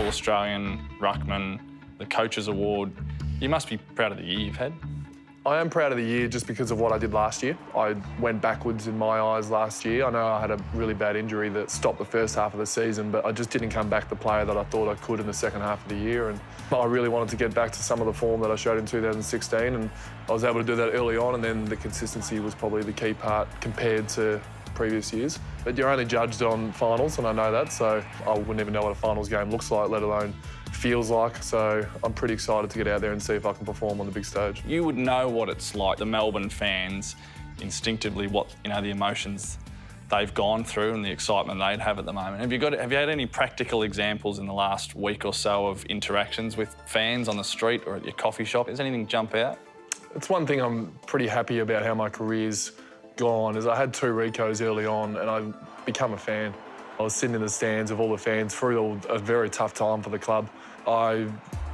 All-Australian ruckman, the Coaches Award. You must be proud of the year you've had. I am proud of the year just because of what I did last year. I went backwards in my eyes last year. I know I had a really bad injury that stopped the first half of the season, but I just didn't come back the player that I thought I could in the second half of the year. And I really wanted to get back to some of the form that I showed in 2016, and I was able to do that early on, and then the consistency was probably the key part compared to previous years. But you're only judged on finals, and I know that, so I wouldn't even know what a finals game looks like, let alone feels like. So I'm pretty excited to get out there and see if I can perform on the big stage. You would know what it's like, the Melbourne fans, instinctively what, the emotions they've gone through and the excitement they'd have at the moment. Have you had any practical examples in the last week or so of interactions with fans on the street or at your coffee shop? Does anything jump out? It's one thing I'm pretty happy about how my career's gone, is I had 2 Ricos early on and I've become a fan. I was sitting in the stands with all the fans through a very tough time for the club. I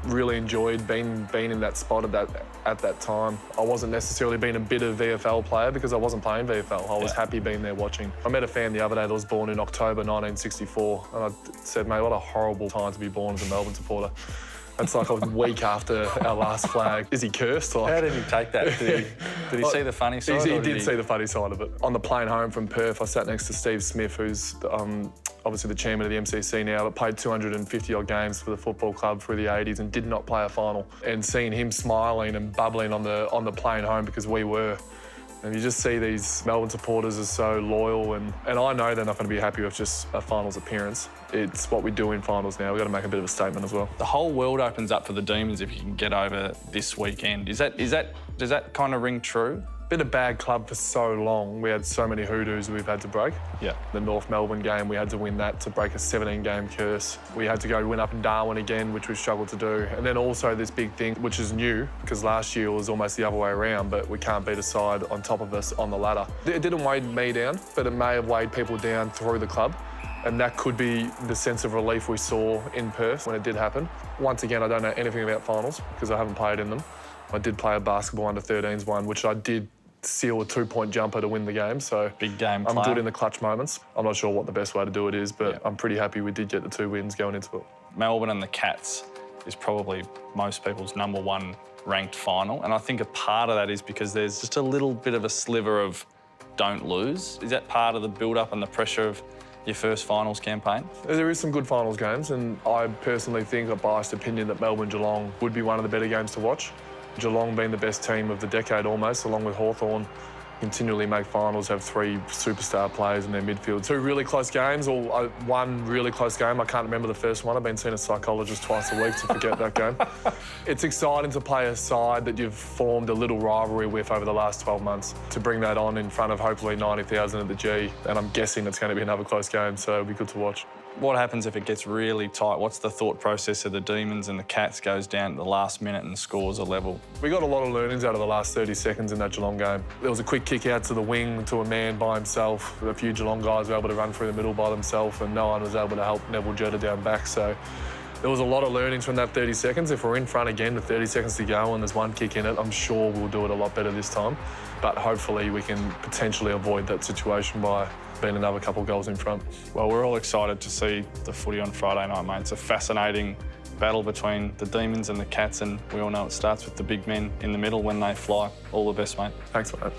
really enjoyed being in that spot at that time. I wasn't necessarily being a bitter VFL player because I wasn't playing VFL. I was happy being there watching. I met a fan the other day that was born in October 1964, and I said, mate, what a horrible time to be born as a Melbourne supporter. It's like a week after our last flag. Is he cursed? How did he take that? Did he see the funny side? He did see the funny side of it. On the plane home from Perth, I sat next to Steve Smith, who's obviously the chairman of the MCC now, that played 250-odd games for the football club through the 80s and did not play a final. And seeing him smiling and bubbling on the plane home because we were. And you just see these Melbourne supporters are so loyal, and I know they're not going to be happy with just a finals appearance. It's what we do in finals now. We've got to make a bit of a statement as well. The whole world opens up for the Demons if you can get over this weekend. Does that kind of ring true? Been a bad club for so long. We had so many hoodoos we've had to break. Yeah. The North Melbourne game, we had to win that to break a 17-game curse. We had to go win up in Darwin again, which we struggled to do. And then also this big thing, which is new, because last year it was almost the other way around, but we can't beat a side on top of us on the ladder. It didn't weigh me down, but it may have weighed people down through the club. And that could be the sense of relief we saw in Perth when it did happen. Once again, I don't know anything about finals because I haven't played in them. I did play a basketball under-13s one, which I did seal a 2-point jumper to win the game, so big game I'm good in the clutch moments. I'm not sure what the best way to do it is, but I'm pretty happy we did get the 2 wins going into it. Melbourne and the Cats is probably most people's #1 ranked final, and I think a part of that is because there's just a little bit of a sliver of don't lose. Is that part of the build-up and the pressure of your first finals campaign? There is some good finals games, and I personally think, a biased opinion, that Melbourne-Geelong would be one of the better games to watch. Geelong being the best team of the decade almost, along with Hawthorn, continually make finals, have 3 superstar players in their midfield. 2 really close games, or 1 really close game. I can't remember the first one. I've been seeing a psychologist twice a week to forget that game. It's exciting to play a side that you've formed a little rivalry with over the last 12 months, to bring that on in front of hopefully 90,000 at the G. And I'm guessing it's going to be another close game, so it'll be good to watch. What happens if it gets really tight? What's the thought process of the Demons and the Cats goes down at the last minute and the scores are level? We got a lot of learnings out of the last 30 seconds in that Geelong game. There was a quick kick out to the wing to a man by himself. A few Geelong guys were able to run through the middle by themselves, and no one was able to help Neville Jetta down back. So there was a lot of learnings from that 30 seconds. If we're in front again with 30 seconds to go and there's 1 kick in it, I'm sure we'll do it a lot better this time. But hopefully we can potentially avoid that situation by being another couple of goals in front. Well, we're all excited to see the footy on Friday night, mate. It's a fascinating battle between the Demons and the Cats, and we all know it starts with the big men in the middle when they fly. All the best, mate. Thanks, mate.